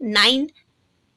9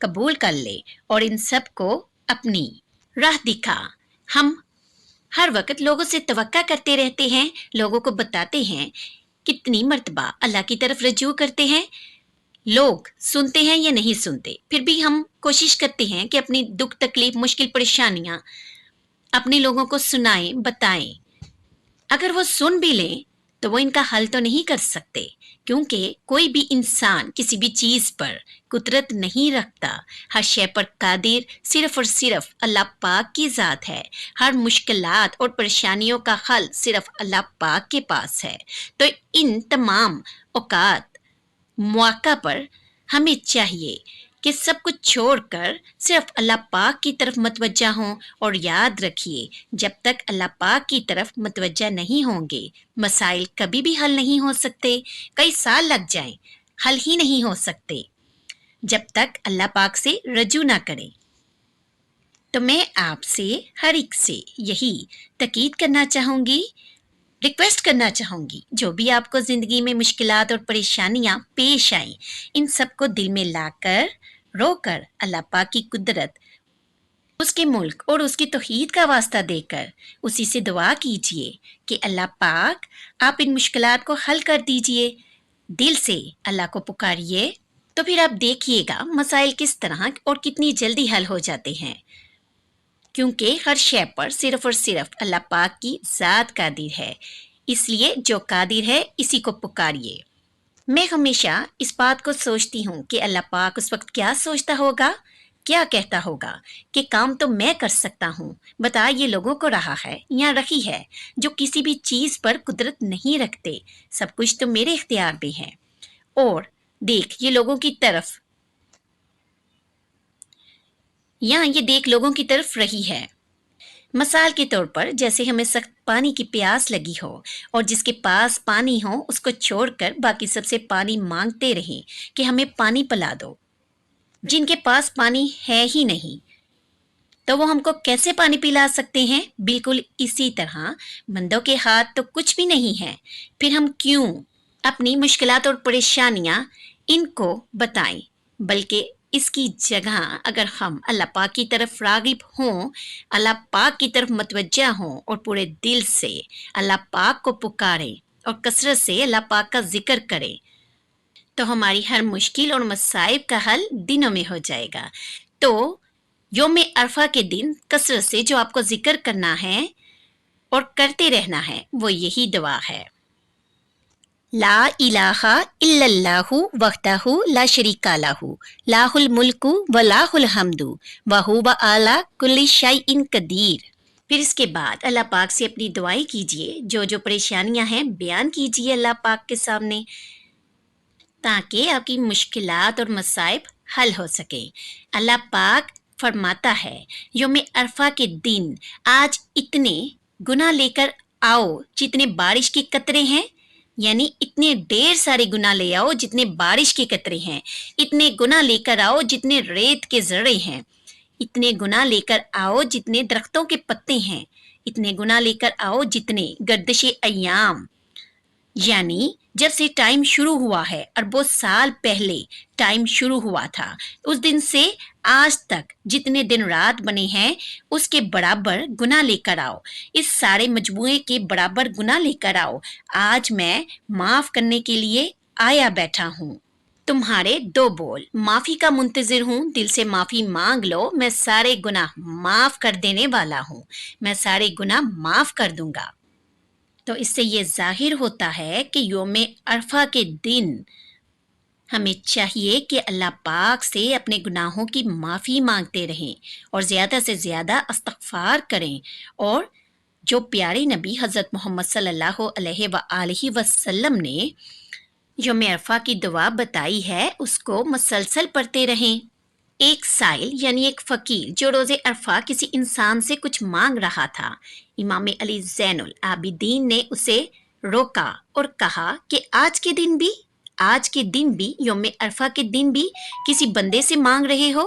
قبول کر لے اور ان سب کو اپنی راہ دکھا۔ ہم ہر وقت لوگوں سے توقع کرتے رہتے ہیں، لوگوں کو بتاتے ہیں، کتنی مرتبہ اللہ کی طرف رجوع کرتے ہیں، لوگ سنتے ہیں یا نہیں سنتے، پھر بھی ہم کوشش کرتے ہیں کہ اپنی دکھ تکلیف مشکل پریشانیاں اپنے لوگوں کو سنائیں، بتائیں۔ اگر وہ سن بھی لیں تو وہ ان کا حل تو نہیں کر سکتے، کیونکہ کوئی بھی انسان کسی بھی چیز پر قدرت نہیں رکھتا۔ ہر شے پر قادر صرف اور صرف اللہ پاک کی ذات ہے۔ ہر مشکلات اور پریشانیوں کا حل صرف اللہ پاک کے پاس ہے۔ تو ان تمام اوقات مواقع پر ہمیں چاہیے کہ سب کچھ چھوڑ کر صرف اللہ پاک کی طرف متوجہ ہوں، اور یاد رکھیے جب تک اللہ پاک کی طرف متوجہ نہیں ہوں گے مسائل کبھی بھی حل نہیں ہو سکتے، کئی سال لگ جائیں حل ہی نہیں ہو سکتے جب تک اللہ پاک سے رجوع نہ کریں۔ تو میں آپ سے ہر ایک سے یہی تاکید کرنا چاہوں گی، ریکویسٹ کرنا چاہوں گی، جو بھی آپ کو زندگی میں مشکلات اور پریشانیاں پیش آئیں، ان سب کو دل میں لا کر رو کر اللہ پاک کی قدرت، اس کے ملک اور اس کی توحید کا واسطہ دے کر اسی سے دعا کیجئے کہ اللہ پاک آپ ان مشکلات کو حل کر دیجئے۔ دل سے اللہ کو پکاریے تو پھر آپ دیکھیے گا مسائل کس طرح اور کتنی جلدی حل ہو جاتے ہیں، کیونکہ ہر شے پر صرف اور صرف اللہ پاک کی ذات قادر ہے، اس لیے جو قادر ہے اسی کو پکاریے۔ میں ہمیشہ اس بات کو سوچتی ہوں کہ اللہ پاک اس وقت کیا سوچتا ہوگا، کیا کہتا ہوگا کہ کام تو میں کر سکتا ہوں، بتا یہ لوگوں کو رہا ہے یا رکھی ہے جو کسی بھی چیز پر قدرت نہیں رکھتے، سب کچھ تو میرے اختیار میں ہے، اور دیکھ یہ لوگوں کی طرف یا یہ دیکھ لوگوں کی طرف رہی ہے۔ مثال کے طور پر جیسے ہمیں سخت پانی کی پیاس لگی ہو اور جس کے پاس پانی ہو اس کو چھوڑ کر باقی سب سے پانی مانگتے رہیں کہ ہمیں پانی پلا دو، جن کے پاس پانی ہے ہی نہیں تو وہ ہم کو کیسے پانی پلا سکتے ہیں؟ بالکل اسی طرح بندوں کے ہاتھ تو کچھ بھی نہیں ہے، پھر ہم کیوں اپنی مشکلات اور پریشانیاں ان کو بتائیں؟ بلکہ اس کی جگہ اگر ہم اللہ پاک کی طرف راغب ہوں، اللہ پاک کی طرف متوجہ ہوں اور پورے دل سے اللہ پاک کو پکاریں اور کثرت سے اللہ پاک کا ذکر کریں تو ہماری ہر مشکل اور مصائب کا حل دنوں میں ہو جائے گا۔ تو یوم عرفہ کے دن کثرت سے جو آپ کو ذکر کرنا ہے اور کرتے رہنا ہے وہ یہی دعا ہے، لا الہ الا اللہ وحدہ لا شریک لہ لہ الملک و لہ الحمد وہو علی کل شیء قدیر۔ پھر اس کے بعد اللہ پاک سے اپنی دعائیں کیجئے، جو پریشانیاں ہیں بیان کیجئے اللہ پاک کے سامنے، تاکہ آپ کی مشکلات اور مصائب حل ہو سکیں۔ اللہ پاک فرماتا ہے یوم عرفہ کے دن آج اتنے گناہ لے کر آؤ جتنے بارش کے قطرے ہیں، یعنی اتنے ڈھیر سارے گناہ لے آؤ جتنے بارش کے قطرے ہیں، اتنے گناہ لے کر آؤ جتنے ریت کے ذرے ہیں، اتنے گناہ لے کر آؤ جتنے درختوں کے پتے ہیں، اتنے گناہ لے کر آؤ جتنے گردش ایام، یعنی جب سے ٹائم شروع ہوا ہے اربوں سال پہلے ٹائم شروع ہوا تھا اس دن سے آج تک جتنے دن رات بنے ہیں اس کے برابر گناہ لے کر آؤ، اس سارے مجموعے کے برابر گناہ لے کر آؤ، آج میں معاف کرنے کے لیے آیا بیٹھا ہوں۔ تمہارے دو بول معافی کا منتظر ہوں، دل سے معافی مانگ لو، میں سارے گناہ معاف کر دینے والا ہوں، میں سارے گناہ معاف کر دوں گا۔ تو اس سے یہ ظاہر ہوتا ہے کہ یوم عرفہ کے دن ہمیں چاہیے کہ اللہ پاک سے اپنے گناہوں کی معافی مانگتے رہیں اور زیادہ سے زیادہ استغفار کریں، اور جو پیارے نبی حضرت محمد صلی اللہ علیہ وآلہ وسلم نے یوم عرفہ کی دعا بتائی ہے اس کو مسلسل پڑھتے رہیں۔ ایک سائل یعنی ایک فقیر جو روز عرفہ کسی انسان سے کچھ مانگ رہا تھا، امام علی زین العابدین نے اسے روکا اور کہا کہ آج کے دن بھی یوم عرفہ کے دن بھی کسی بندے سے مانگ رہے ہو،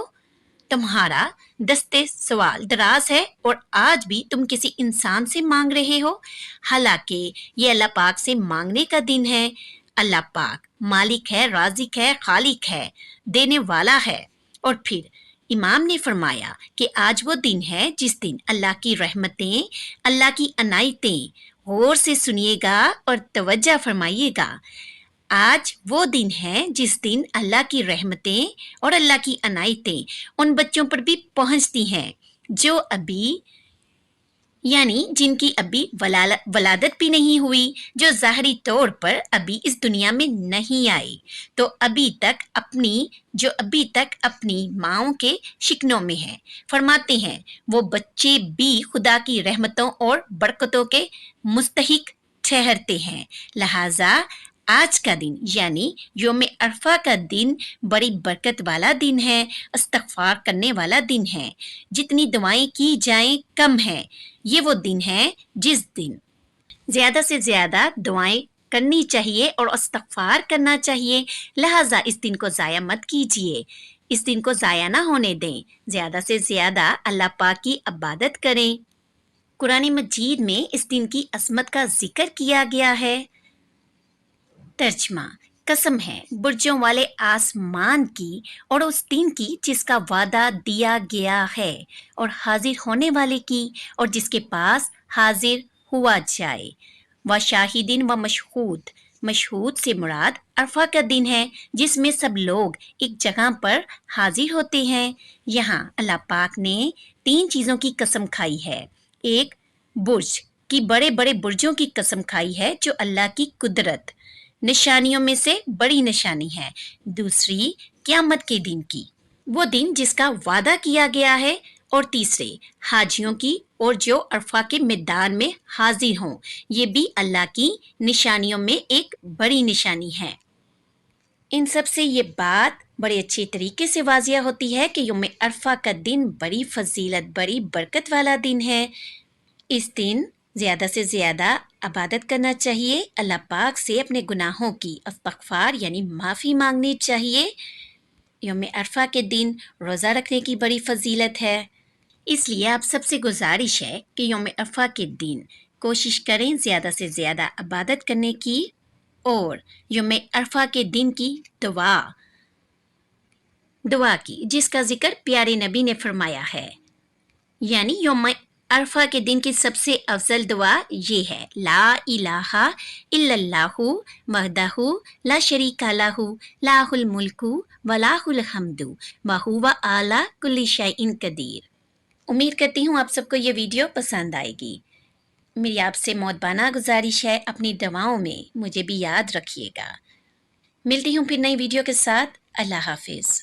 تمہارا دستے سوال دراز ہے اور آج بھی تم کسی انسان سے مانگ رہے ہو، حالانکہ یہ اللہ پاک سے مانگنے کا دن ہے۔ اللہ پاک مالک ہے، رازق ہے، خالق ہے، دینے والا ہے، اور پھر امام نے فرمایا کہ آج وہ دن ہے جس دن اللہ کی رحمتیں، اللہ کی عنایتیں غور سے سنیے گا اور توجہ فرمائیے گا۔ آج وہ دن ہے جس دن اللہ کی رحمتیں اور اللہ کی عنایتیں ان بچوں پر بھی پہنچتی ہیں جو ابھی یعنی جن کی ابھی ولادت بھی نہیں ہوئی، جو ظاہری طور پر ابھی اس دنیا میں نہیں آئی، تو ابھی تک اپنی ماؤں کے شکنوں میں ہیں۔ فرماتے ہیں وہ بچے بھی خدا کی رحمتوں اور برکتوں کے مستحق ٹھہرتے ہیں، لہٰذا آج کا دن یعنی یوم عرفہ کا دن بڑی برکت والا دن ہے، استغفار کرنے والا دن ہے۔ جتنی دعائیں کی جائیں کم ہے۔ یہ وہ دن ہے جس دن زیادہ سے زیادہ دعائیں کرنی چاہیے اور استغفار کرنا چاہیے، لہٰذا اس دن کو ضائع مت کیجیے، اس دن کو ضائع نہ ہونے دیں، زیادہ سے زیادہ اللہ پاک کی عبادت کریں۔ قرآن مجید میں اس دن کی عظمت کا ذکر کیا گیا ہے۔ ترجمہ: قسم ہے برجوں والے آسمان کی اور اس دن کی جس کا وعدہ دیا گیا ہے، اور حاضر ہونے والے کی اور جس کے پاس حاضر ہوا جائے، و شاہدین و مشہود۔ مشہود سے مراد عرفہ کا دن ہے جس میں سب لوگ ایک جگہ پر حاضر ہوتے ہیں۔ یہاں اللہ پاک نے 3 چیزوں کی قسم کھائی ہے۔ ایک، برج کی بڑے بڑے برجوں کی قسم کھائی ہے جو اللہ کی قدرت، نشانیوں میں سے بڑی نشانی ہے۔ دوسری، قیامت کے دن کی، وہ دن جس کا وعدہ کیا گیا ہے۔ اور تیسرے، حاجیوں کی اور جو عرفہ کے میدان میں حاضر ہوں، یہ بھی اللہ کی نشانیوں میں ایک بڑی نشانی ہے۔ ان سب سے یہ بات بڑے اچھے طریقے سے واضح ہوتی ہے کہ یوم عرفہ کا دن بڑی فضیلت، بڑی برکت والا دن ہے۔ اس دن زیادہ سے زیادہ عبادت کرنا چاہیے، اللہ پاک سے اپنے گناہوں کی استغفار یعنی معافی مانگنی چاہیے۔ یوم عرفہ کے دن روزہ رکھنے کی بڑی فضیلت ہے، اس لیے آپ سب سے گزارش ہے کہ یوم عرفہ کے دن کوشش کریں زیادہ سے زیادہ عبادت کرنے کی، اور یوم عرفہ کے دن کی دعا کی جس کا ذکر پیارے نبی نے فرمایا ہے، یعنی یوم عرفہ کے دن کی سب سے افضل دعا یہ ہے: لا الہ الا اللہ وحدہ لا شریک لہ لہ الملک ولہ الحمد وہو علی کل شیء قدیر۔ امید کرتی ہوں آپ سب کو یہ ویڈیو پسند آئے گی۔ میری آپ سے مؤدبانہ گزارش ہے اپنی دعاؤں میں مجھے بھی یاد رکھیے گا۔ ملتی ہوں پھر نئی ویڈیو کے ساتھ۔ اللہ حافظ۔